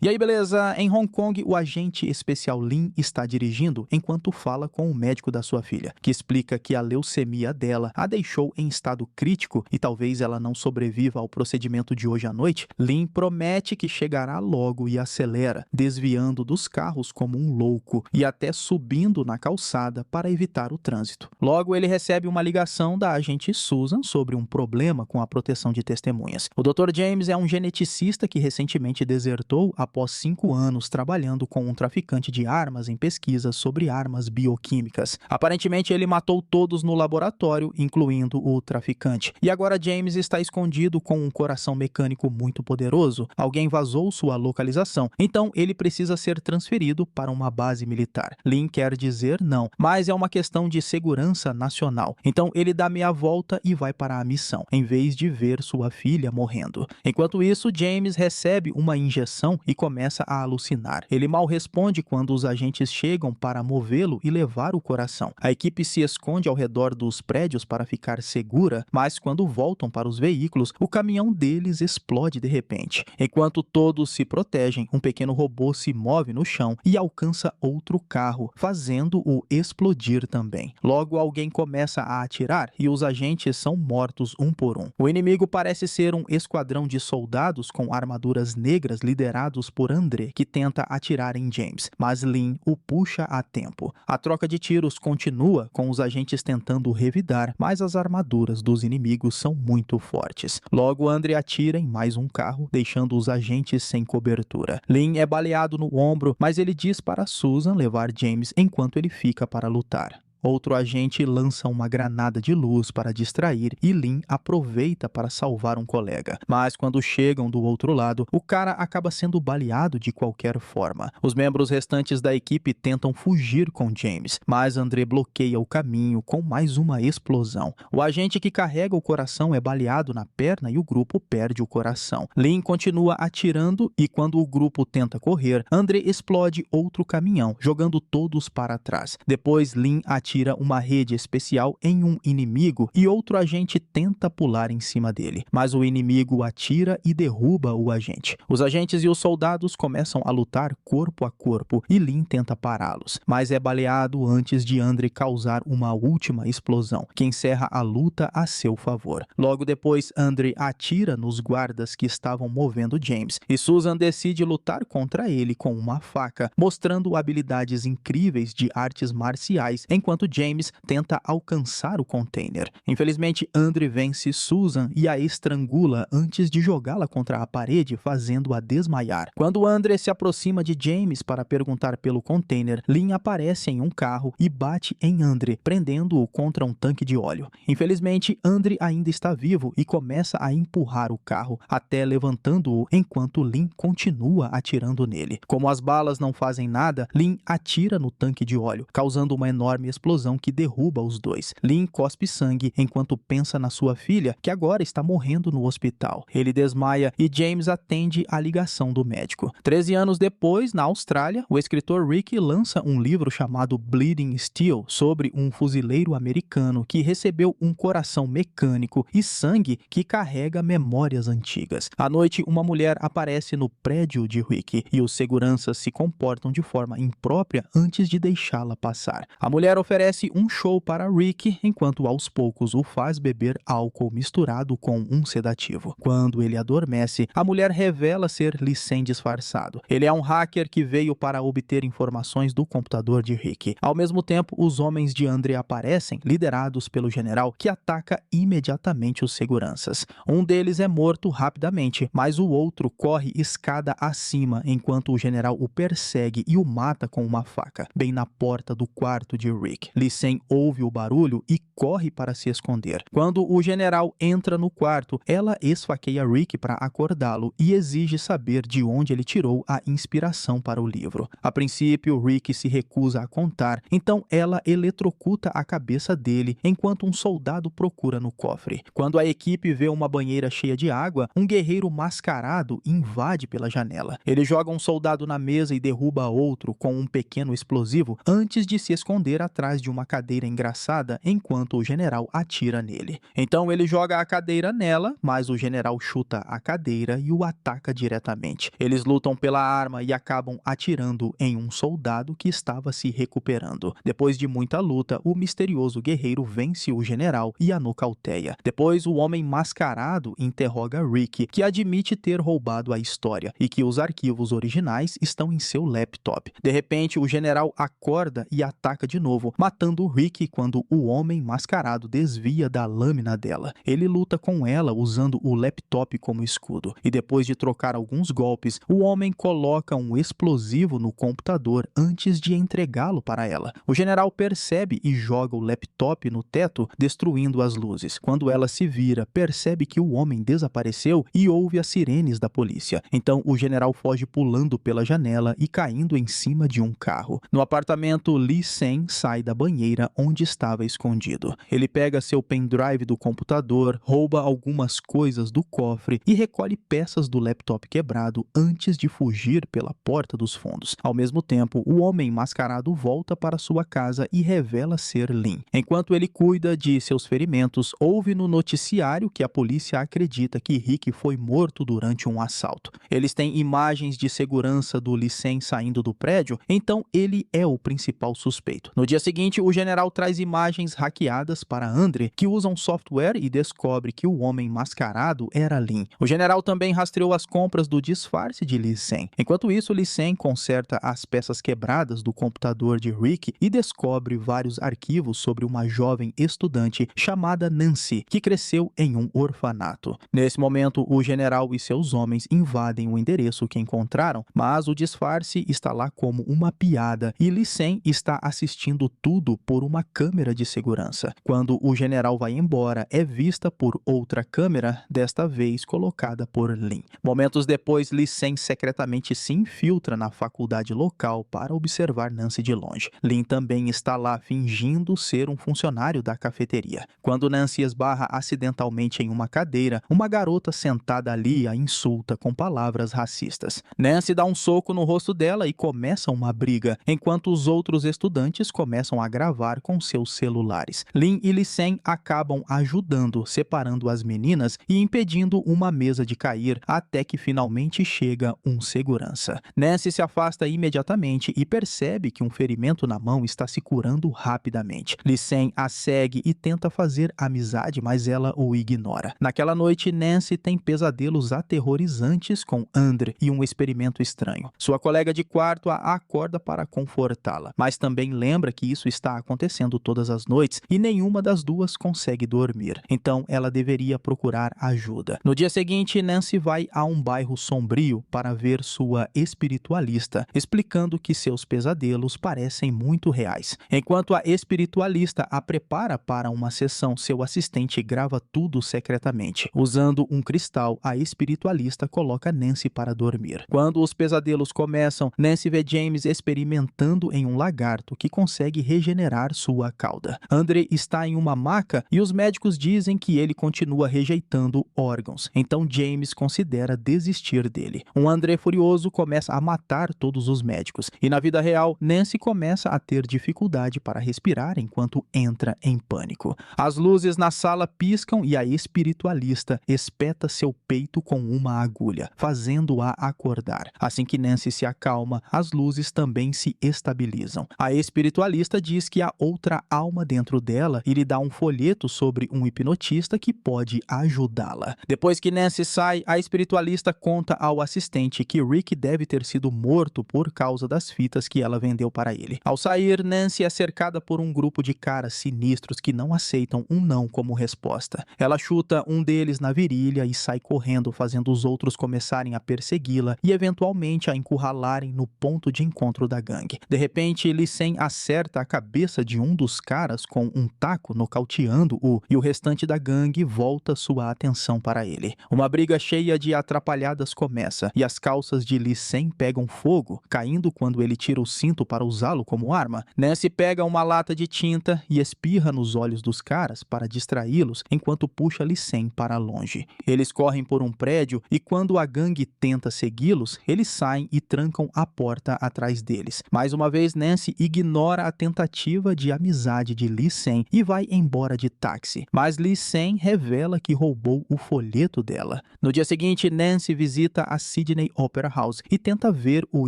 E aí, beleza? Em Hong Kong, o agente especial Lin está dirigindo enquanto fala com o médico da sua filha, que explica que a leucemia dela a deixou em estado crítico e talvez ela não sobreviva ao procedimento de hoje à noite. Lin promete que chegará logo e acelera, desviando dos carros como um louco e até subindo na calçada para evitar o trânsito. Logo, ele recebe uma ligação da agente Susan sobre um problema com a proteção de testemunhas. O Dr. James é um geneticista que recentemente desertou após 5 anos trabalhando com um traficante de armas em pesquisas sobre armas bioquímicas. Aparentemente, ele matou todos no laboratório, incluindo o traficante. E agora James está escondido com um coração mecânico muito poderoso. Alguém vazou sua localização, então ele precisa ser transferido para uma base militar. Lin quer dizer não, mas é uma questão de segurança nacional. Então ele dá meia volta e vai para a missão, em vez de ver sua filha morrendo. Enquanto isso, James recebe uma injeção e começa a alucinar. Ele mal responde quando os agentes chegam para movê-lo e levar o coração. A equipe se esconde ao redor dos prédios para ficar segura, mas quando voltam para os veículos, o caminhão deles explode de repente. Enquanto todos se protegem, um pequeno robô se move no chão e alcança outro carro, fazendo-o explodir também. Logo, alguém começa a atirar e os agentes são mortos um por um. O inimigo parece ser um esquadrão de soldados com armaduras negras liderados por André, que tenta atirar em James, mas Lin o puxa a tempo. A troca de tiros continua, com os agentes tentando revidar, mas as armaduras dos inimigos são muito fortes. Logo, André atira em mais um carro, deixando os agentes sem cobertura. Lin é baleado no ombro, mas ele diz para Susan levar James enquanto ele fica para lutar. Outro agente lança uma granada de luz para distrair e Lin aproveita para salvar um colega. Mas quando chegam do outro lado, o cara acaba sendo baleado de qualquer forma. Os membros restantes da equipe tentam fugir com James, mas André bloqueia o caminho com mais uma explosão. O agente que carrega o coração é baleado na perna e o grupo perde o coração. Lin continua atirando e quando o grupo tenta correr, André explode outro caminhão, jogando todos para trás. Depois, Lin atira uma rede especial em um inimigo e outro agente tenta pular em cima dele, mas o inimigo atira e derruba o agente. Os agentes e os soldados começam a lutar corpo a corpo e Lin tenta pará-los, mas é baleado antes de André causar uma última explosão, que encerra a luta a seu favor. Logo depois, André atira nos guardas que estavam movendo James e Susan decide lutar contra ele com uma faca, mostrando habilidades incríveis de artes marciais enquanto James tenta alcançar o container. Infelizmente, André vence Susan e a estrangula antes de jogá-la contra a parede, fazendo-a desmaiar. Quando André se aproxima de James para perguntar pelo container, Lin aparece em um carro e bate em André, prendendo-o contra um tanque de óleo. Infelizmente, André ainda está vivo e começa a empurrar o carro, até levantando-o enquanto Lin continua atirando nele. Como as balas não fazem nada, Lin atira no tanque de óleo, causando uma enorme explosão que derruba os dois. Lin cospe sangue enquanto pensa na sua filha, que agora está morrendo no hospital. Ele desmaia e James atende a ligação do médico. 13 anos depois, na Austrália, o escritor Rick lança um livro chamado Bleeding Steel, sobre um fuzileiro americano que recebeu um coração mecânico e sangue que carrega memórias antigas. À noite, uma mulher aparece no prédio de Rick e os seguranças se comportam de forma imprópria antes de deixá-la passar. A mulher oferece um show para Rick, enquanto aos poucos o faz beber álcool misturado com um sedativo. Quando ele adormece, a mulher revela ser Lee Sen disfarçado. Ele é um hacker que veio para obter informações do computador de Rick. Ao mesmo tempo, os homens de André aparecem, liderados pelo general, que ataca imediatamente os seguranças. Um deles é morto rapidamente, mas o outro corre escada acima, enquanto o general o persegue e o mata com uma faca, bem na porta do quarto de Rick. Lee Sen ouve o barulho e corre para se esconder. Quando o general entra no quarto, ela esfaqueia Rick para acordá-lo e exige saber de onde ele tirou a inspiração para o livro. A princípio, Rick se recusa a contar, então ela eletrocuta a cabeça dele enquanto um soldado procura no cofre. Quando a equipe vê uma banheira cheia de água, um guerreiro mascarado invade pela janela. Ele joga um soldado na mesa e derruba outro com um pequeno explosivo antes de se esconder atrás atrás de uma cadeira engraçada enquanto o general atira nele. Então ele joga a cadeira nela, mas o general chuta a cadeira e o ataca diretamente. Eles lutam pela arma e acabam atirando em um soldado que estava se recuperando. Depois de muita luta, o misterioso guerreiro vence o general e a nocauteia. Depois, o homem mascarado interroga Rick, que admite ter roubado a história e que os arquivos originais estão em seu laptop. De repente, o general acorda e ataca de novo, matando Rick quando o homem mascarado desvia da lâmina dela. Ele luta com ela usando o laptop como escudo. E depois de trocar alguns golpes, o homem coloca um explosivo no computador antes de entregá-lo para ela. O general percebe e joga o laptop no teto, destruindo as luzes. Quando ela se vira, percebe que o homem desapareceu e ouve as sirenes da polícia. Então o general foge pulando pela janela e caindo em cima de um carro. No apartamento, Lee Sen sai da banheira onde estava escondido. Ele pega seu pendrive do computador, rouba algumas coisas do cofre e recolhe peças do laptop quebrado antes de fugir pela porta dos fundos. Ao mesmo tempo, o homem mascarado volta para sua casa e revela ser Lin. Enquanto ele cuida de seus ferimentos, ouve no noticiário que a polícia acredita que Rick foi morto durante um assalto. Eles têm imagens de segurança do Lee Sen saindo do prédio, então ele é o principal suspeito. No dia seguinte, o general traz imagens hackeadas para Andre, que usa um software e descobre que o homem mascarado era Lin. O general também rastreou as compras do disfarce de Lee Sen. Enquanto isso, Lee Sen conserta as peças quebradas do computador de Rick e descobre vários arquivos sobre uma jovem estudante chamada Nancy, que cresceu em um orfanato. Nesse momento, o general e seus homens invadem o endereço que encontraram, mas o disfarce está lá como uma piada e Lee Sen está assistindo tudo por uma câmera de segurança. Quando o general vai embora, é vista por outra câmera, desta vez colocada por Lin. Momentos depois, Lee Sen secretamente se infiltra na faculdade local para observar Nancy de longe. Lin também está lá fingindo ser um funcionário da cafeteria. Quando Nancy esbarra acidentalmente em uma cadeira, uma garota sentada ali a insulta com palavras racistas. Nancy dá um soco no rosto dela e começa uma briga, enquanto os outros estudantes começam a gravar com seus celulares. Lin e Lee Sen acabam ajudando, separando as meninas e impedindo uma mesa de cair, até que finalmente chega um segurança. Nancy se afasta imediatamente e percebe que um ferimento na mão está se curando rapidamente. Lee Sen a segue e tenta fazer amizade, mas ela o ignora. Naquela noite, Nancy tem pesadelos aterrorizantes com Andre e um experimento estranho. Sua colega de quarto a acorda para confortá-la, mas também lembra que isso está acontecendo todas as noites e nenhuma das duas consegue dormir. Então ela deveria procurar ajuda. No dia seguinte, Nancy vai a um bairro sombrio para ver sua espiritualista, explicando que seus pesadelos parecem muito reais. Enquanto a espiritualista a prepara para uma sessão, seu assistente grava tudo secretamente. Usando um cristal, a espiritualista coloca Nancy para dormir. Quando os pesadelos começam, Nancy vê James experimentando em um lagarto que consegue regenerar sua cauda. Andre está em uma maca e os médicos dizem que ele continua rejeitando órgãos. Então James considera desistir dele. Um Andre furioso começa a matar todos os médicos. E na vida real, Nancy começa a ter dificuldade para respirar enquanto entra em pânico. As luzes na sala piscam e a espiritualista espeta seu peito com uma agulha, fazendo-a acordar. Assim que Nancy se acalma, as luzes também se estabilizam. A espiritualista diz que há outra alma dentro dela e lhe dá um folheto sobre um hipnotista que pode ajudá-la. Depois que Nancy sai, a espiritualista conta ao assistente que Rick deve ter sido morto por causa das fitas que ela vendeu para ele. Ao sair, Nancy é cercada por um grupo de caras sinistros que não aceitam um não como resposta. Ela chuta um deles na virilha e sai correndo, fazendo os outros começarem a persegui-la e eventualmente a encurralarem no ponto de encontro da gangue. De repente, Lee Sen acerta a cabeça de um dos caras com um taco, nocauteando-o, e o restante da gangue volta sua atenção para ele. Uma briga cheia de atrapalhadas começa, e as calças de Lee Sen pegam fogo, caindo quando ele tira o cinto para usá-lo como arma. Nancy pega uma lata de tinta e espirra nos olhos dos caras para distraí-los, enquanto puxa Lee Sen para longe. Eles correm por um prédio e quando a gangue tenta segui-los, eles saem e trancam a porta atrás deles. Mais uma vez, Nancy ignora a tentativa tentativa de amizade de Lee Sen e vai embora de táxi, mas Lee Sen revela que roubou o folheto dela. No dia seguinte, Nancy visita a Sydney Opera House e tenta ver o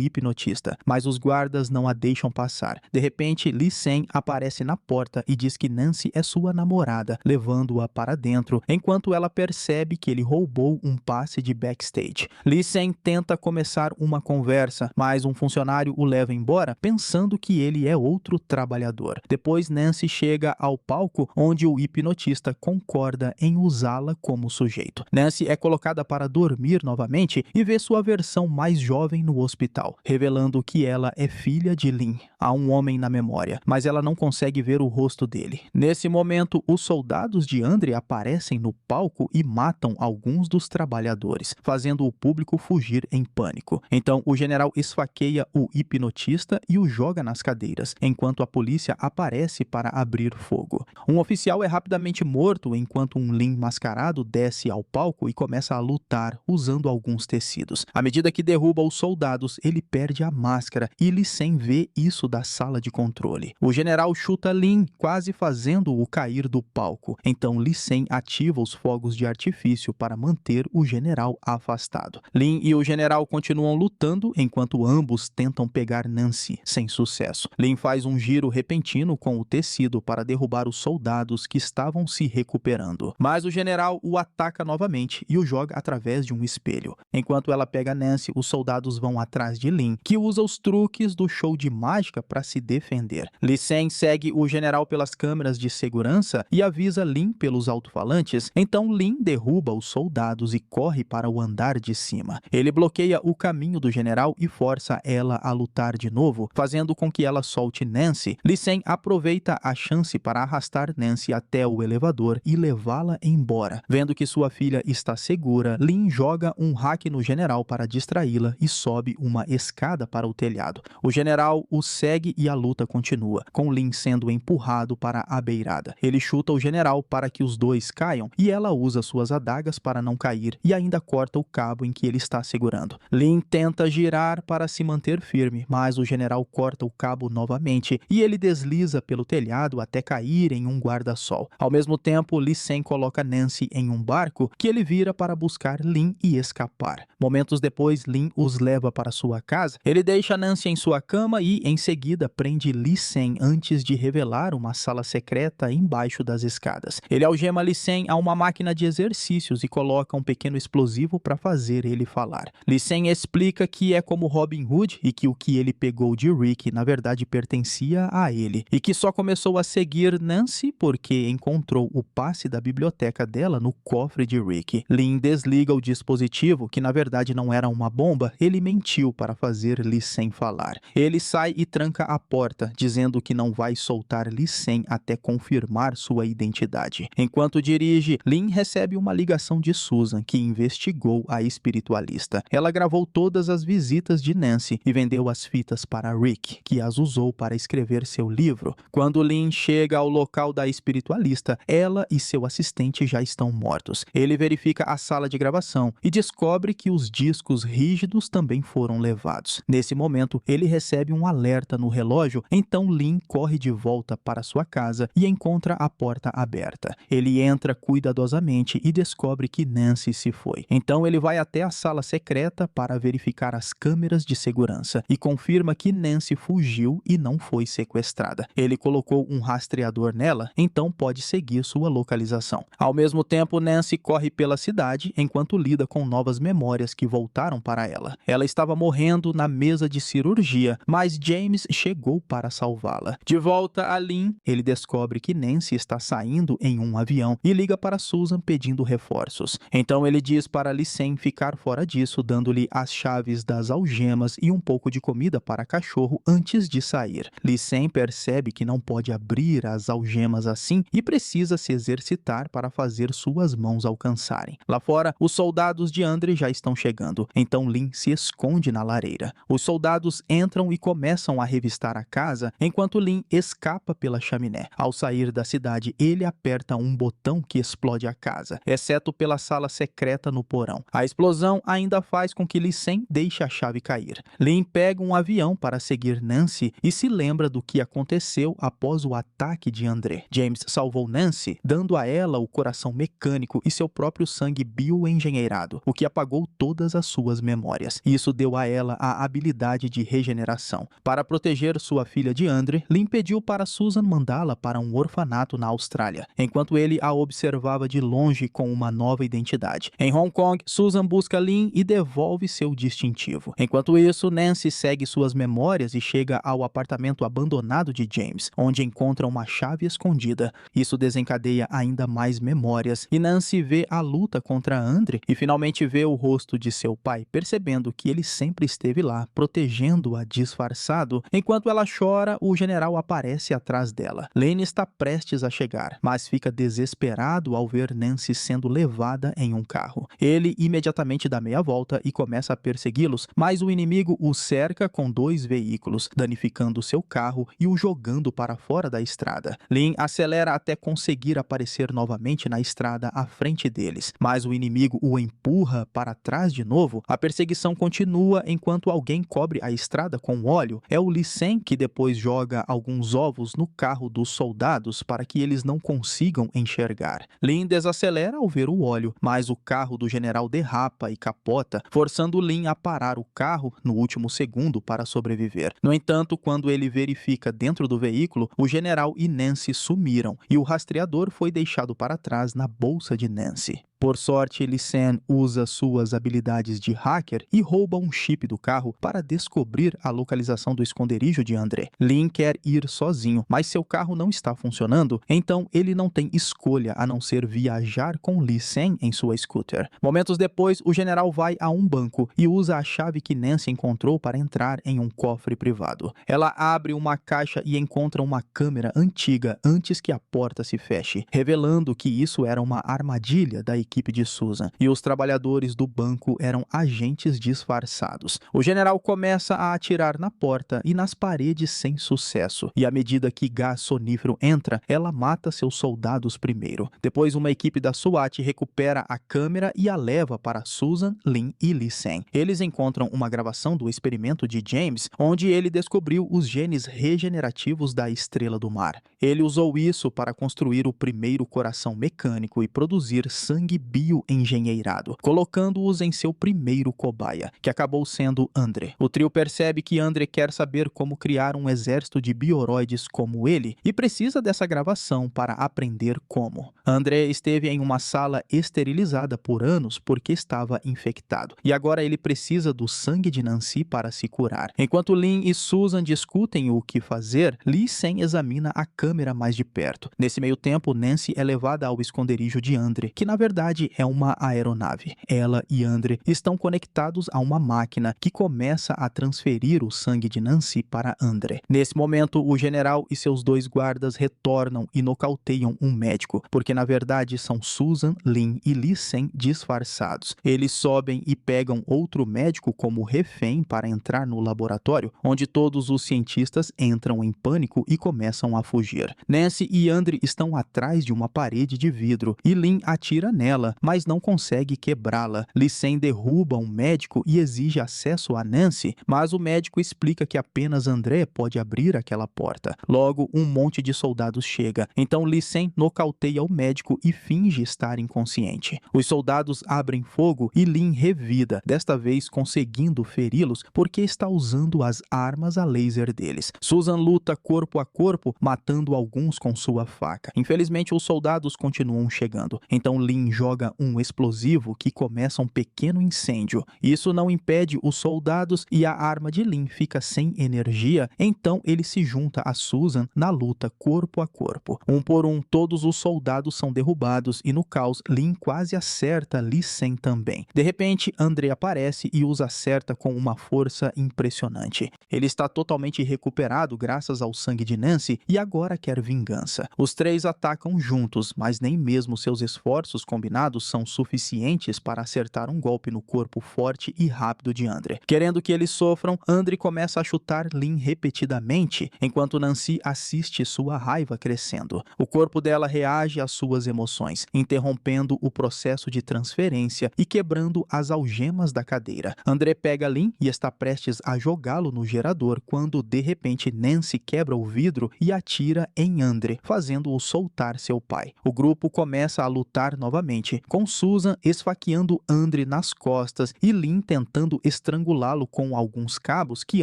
hipnotista, mas os guardas não a deixam passar. De repente, Lee Sen aparece na porta e diz que Nancy é sua namorada, levando-a para dentro, enquanto ela percebe que ele roubou um passe de backstage. Lee Sen tenta começar uma conversa, mas um funcionário o leva embora, pensando que ele é outro trabalhador. Depois, Nancy chega ao palco, onde o hipnotista concorda em usá-la como sujeito. Nancy é colocada para dormir novamente e vê sua versão mais jovem no hospital, revelando que ela é filha de Lin. Há um homem na memória, mas ela não consegue ver o rosto dele. Nesse momento, os soldados de Andre aparecem no palco e matam alguns dos trabalhadores, fazendo o público fugir em pânico. Então, o general esfaqueia o hipnotista e o joga nas cadeiras, enquanto a polícia aparece para abrir fogo. Um oficial é rapidamente morto enquanto um Lin mascarado desce ao palco e começa a lutar usando alguns tecidos. À medida que derruba os soldados, ele perde a máscara e Lee Sen vê isso da sala de controle. O general chuta Lin, quase fazendo-o cair do palco. Então Lee Sen ativa os fogos de artifício para manter o general afastado. Lin e o general continuam lutando enquanto ambos tentam pegar Nancy, sem sucesso. Lin faz um giro repentino com o tecido para derrubar os soldados que estavam se recuperando. Mas o general o ataca novamente e o joga através de um espelho. Enquanto ela pega Nancy, os soldados vão atrás de Lin, que usa os truques do show de mágica para se defender. Lee Sen segue o general pelas câmeras de segurança e avisa Lin pelos alto-falantes. Então Lin derruba os soldados e corre para o andar de cima. Ele bloqueia o caminho do general e força ela a lutar de novo, fazendo com que ela solte Nancy. Lee Sen aproveita a chance para arrastar Nancy até o elevador e levá-la embora. Vendo que sua filha está segura, Lin joga um hack no general para distraí-la e sobe uma escada para o telhado. O general o segue e a luta continua, com Lin sendo empurrado para a beirada. Ele chuta o general para que os dois caiam e ela usa suas adagas para não cair e ainda corta o cabo em que ele está segurando. Lin tenta girar para se manter firme, mas o general corta o cabo novamente e ele desliza pelo telhado até cair em um guarda-sol. Ao mesmo tempo, Lee Sen coloca Nancy em um barco que ele vira para buscar Lin e escapar. Momentos depois, Lin os leva para sua casa. Ele deixa Nancy em sua cama e, em seguida, prende Lee Sen antes de revelar uma sala secreta embaixo das escadas. Ele algema Lee Sen a uma máquina de exercícios e coloca um pequeno explosivo para fazer ele falar. Lee Sen explica que é como Robin Hood e que o que ele pegou de Rick, na verdade, pertencia a ele, e que só começou a seguir Nancy porque encontrou o passe da biblioteca dela no cofre de Rick. Lin desliga o dispositivo, que na verdade não era uma bomba. Ele mentiu para fazer Lee Sen falar. Ele sai e tranca a porta, dizendo que não vai soltar Lee Sen até confirmar sua identidade. Enquanto dirige, Lin recebe uma ligação de Susan, que investigou a espiritualista. Ela gravou todas as visitas de Nancy e vendeu as fitas para Rick, que as usou para escrever seu livro. Quando Lin chega ao local da espiritualista, ela e seu assistente já estão mortos. Ele verifica a sala de gravação e descobre que os discos rígidos também foram levados. Nesse momento, ele recebe um alerta no relógio, então Lin corre de volta para sua casa e encontra a porta aberta. Ele entra cuidadosamente e descobre que Nancy se foi. Então ele vai até a sala secreta para verificar as câmeras de segurança e confirma que Nancy fugiu e não foi sequestrada. Ele colocou um rastreador nela, então pode seguir sua localização. Ao mesmo tempo, Nancy corre pela cidade enquanto lida com novas memórias que voltaram para ela. Ela estava morrendo na mesa de cirurgia, mas James chegou para salvá-la. De volta a Lin, ele descobre que Nancy está saindo em um avião e liga para Susan pedindo reforços. Então ele diz para Lee Sen ficar fora disso, dando-lhe as chaves das algemas e um pouco de comida para cachorro antes de sair. Lee Sen percebe que não pode abrir as algemas assim e precisa se exercitar para fazer suas mãos alcançarem. Lá fora, os soldados de Andre já estão chegando, então Lin se esconde na lareira. Os soldados entram e começam a revistar a casa, enquanto Lin escapa pela chaminé. Ao sair da cidade, ele aperta um botão que explode a casa, exceto pela sala secreta no porão. A explosão ainda faz com que Lee Sen deixe a chave cair. Lin pega um avião para seguir Nancy e se lembra do o que aconteceu após o ataque de André. James salvou Nancy, dando a ela o coração mecânico e seu próprio sangue bioengenheirado, o que apagou todas as suas memórias. Isso deu a ela a habilidade de regeneração. Para proteger sua filha de André, Lynn pediu para Susan mandá-la para um orfanato na Austrália, enquanto ele a observava de longe com uma nova identidade. Em Hong Kong, Susan busca Lynn e devolve seu distintivo. Enquanto isso, Nancy segue suas memórias e chega ao apartamento abandonado de James, onde encontra uma chave escondida. Isso desencadeia ainda mais memórias, e Nancy vê a luta contra André e finalmente vê o rosto de seu pai, percebendo que ele sempre esteve lá, protegendo-a disfarçado. Enquanto ela chora, o general aparece atrás dela. Lane está prestes a chegar, mas fica desesperado ao ver Nancy sendo levada em um carro. Ele imediatamente dá meia volta e começa a persegui-los, mas o inimigo o cerca com 2 veículos, danificando seu carro e o jogando para fora da estrada. Lynn acelera até conseguir aparecer novamente na estrada à frente deles, mas o inimigo o empurra para trás de novo. A perseguição continua enquanto alguém cobre a estrada com óleo. É o Lee Sen que depois joga alguns ovos no carro dos soldados para que eles não consigam enxergar. Lynn desacelera ao ver o óleo, mas o carro do general derrapa e capota, forçando Lynn a parar o carro no último segundo para sobreviver. No entanto, quando ele verifica dentro do veículo, o general e Nancy sumiram e o rastreador foi deixado para trás na bolsa de Nancy. Por sorte, Lee Sen usa suas habilidades de hacker e rouba um chip do carro para descobrir a localização do esconderijo de André. Lynn quer ir sozinho, mas seu carro não está funcionando, então ele não tem escolha a não ser viajar com Lee Sen em sua scooter. Momentos depois, o general vai a um banco e usa a chave que Nancy encontrou para entrar em um cofre privado. Ela abre uma caixa e encontra uma câmera antiga antes que a porta se feche, revelando que isso era uma armadilha da equipe de Susan, e os trabalhadores do banco eram agentes disfarçados. O general começa a atirar na porta e nas paredes sem sucesso, e à medida que gás sonífero entra, ela mata seus soldados primeiro. Depois, uma equipe da SWAT recupera a câmera e a leva para Susan, Lynn e Lee Sen. Eles encontram uma gravação do experimento de James, onde ele descobriu os genes regenerativos da estrela do mar. Ele usou isso para construir o primeiro coração mecânico e produzir sangue bioengenheirado, colocando-os em seu primeiro cobaia, que acabou sendo André. O trio percebe que André quer saber como criar um exército de bioroides como ele e precisa dessa gravação para aprender como. André esteve em uma sala esterilizada por anos porque estava infectado, e agora ele precisa do sangue de Nancy para se curar. Enquanto Lynn e Susan discutem o que fazer, Lee Sen examina a câmera mais de perto. Nesse meio tempo, Nancy é levada ao esconderijo de André, que na verdade é uma aeronave. Ela e André estão conectados a uma máquina que começa a transferir o sangue de Nancy para André. Nesse momento, o general e seus 2 guardas retornam e nocauteiam um médico, porque na verdade são Susan, Lynn e Lee Sen disfarçados. Eles sobem e pegam outro médico como refém para entrar no laboratório, onde todos os cientistas entram em pânico e começam a fugir. Nancy e André estão atrás de uma parede de vidro e Lynn atira nela, mas não consegue quebrá-la. Lee Sen derruba um médico e exige acesso a Nancy, mas o médico explica que apenas André pode abrir aquela porta. Logo, um monte de soldados chega, então Lee Sen nocauteia o médico e finge estar inconsciente. Os soldados abrem fogo e Lynn revida, desta vez conseguindo feri-los porque está usando as armas a laser deles. Susan luta corpo a corpo, matando alguns com sua faca. Infelizmente, os soldados continuam chegando, então Lynn joga um explosivo que começa um pequeno incêndio. Isso não impede os soldados e a arma de Lynn fica sem energia, então ele se junta a Susan na luta corpo a corpo. Um por um, todos os soldados são derrubados e no caos, Lynn quase acerta Lee Sen também. De repente, André aparece e os acerta com uma força impressionante. Ele está totalmente recuperado graças ao sangue de Nancy e agora quer vingança. Os 3 atacam juntos, mas nem mesmo seus esforços combinados treinados são suficientes para acertar um golpe no corpo forte e rápido de Andre. Querendo que eles sofram, Andre começa a chutar Lynn repetidamente, enquanto Nancy assiste sua raiva crescendo. O corpo dela reage às suas emoções, interrompendo o processo de transferência e quebrando as algemas da cadeira. Andre pega Lynn e está prestes a jogá-lo no gerador quando, de repente, Nancy quebra o vidro e atira em Andre, fazendo-o soltar seu pai. O grupo começa a lutar novamente, com Susan esfaqueando Andre nas costas e Lynn tentando estrangulá-lo com alguns cabos que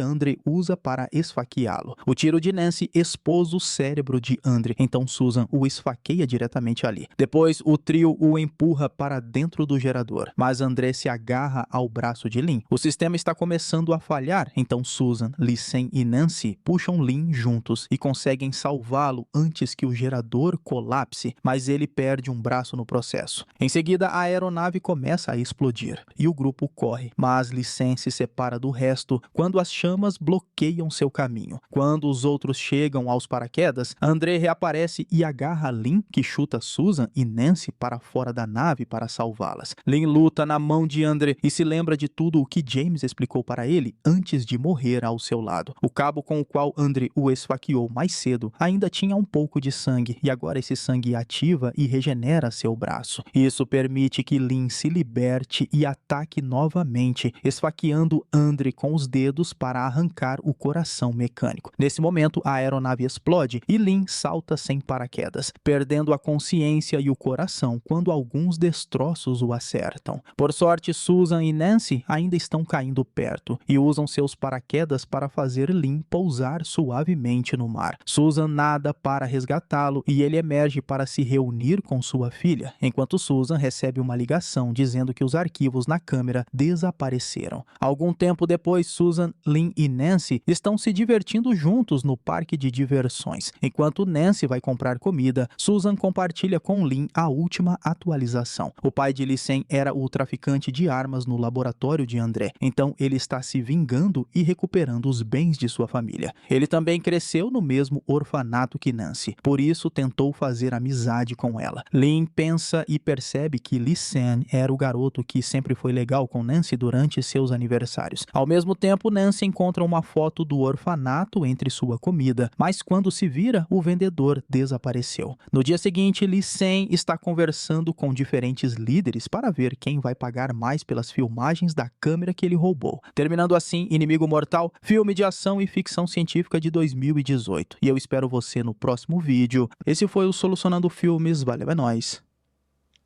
Andre usa para esfaqueá-lo. O tiro de Nancy expôs o cérebro de Andre, então Susan o esfaqueia diretamente ali. Depois, o trio o empurra para dentro do gerador, mas Andre se agarra ao braço de Lynn. O sistema está começando a falhar, então Susan, Lee-Sen e Nancy puxam Lynn juntos e conseguem salvá-lo antes que o gerador colapse, mas ele perde um braço no processo. Em seguida, a aeronave começa a explodir e o grupo corre, mas Lee-Sen se separa do resto quando as chamas bloqueiam seu caminho. Quando os outros chegam aos paraquedas, Andre reaparece e agarra Lynn, que chuta Susan e Nancy para fora da nave para salvá-las. Lynn luta na mão de Andre e se lembra de tudo o que James explicou para ele antes de morrer ao seu lado. O cabo com o qual Andre o esfaqueou mais cedo ainda tinha um pouco de sangue e agora esse sangue ativa e regenera seu braço. Isso permite que Lynn se liberte e ataque novamente, esfaqueando Andre com os dedos para arrancar o coração mecânico. Nesse momento, a aeronave explode e Lynn salta sem paraquedas, perdendo a consciência e o coração quando alguns destroços o acertam. Por sorte, Susan e Nancy ainda estão caindo perto e usam seus paraquedas para fazer Lynn pousar suavemente no mar. Susan nada para resgatá-lo e ele emerge para se reunir com sua filha, enquanto Susan recebe uma ligação dizendo que os arquivos na câmera desapareceram. Algum tempo depois, Susan, Lynn e Nancy estão se divertindo juntos no parque de diversões. Enquanto Nancy vai comprar comida, Susan compartilha com Lynn a última atualização. O pai de Lee-Sen era o traficante de armas no laboratório de Andre, então ele está se vingando e recuperando os bens de sua família. Ele também cresceu no mesmo orfanato que Nancy, por isso tentou fazer amizade com ela. Lynn pensa e percebe que Lee-Sen era o garoto que sempre foi legal com Nancy durante seus aniversários. Ao mesmo tempo, Nancy encontra uma foto do orfanato entre sua comida, mas quando se vira, o vendedor desapareceu. No dia seguinte, Lee-Sen está conversando com diferentes líderes para ver quem vai pagar mais pelas filmagens da câmera que ele roubou. Terminando assim, Inimigo Mortal, filme de ação e ficção científica de 2018. E eu espero você no próximo vídeo. Esse foi o Solucionando Filmes. Valeu, é nóis.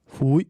Fui.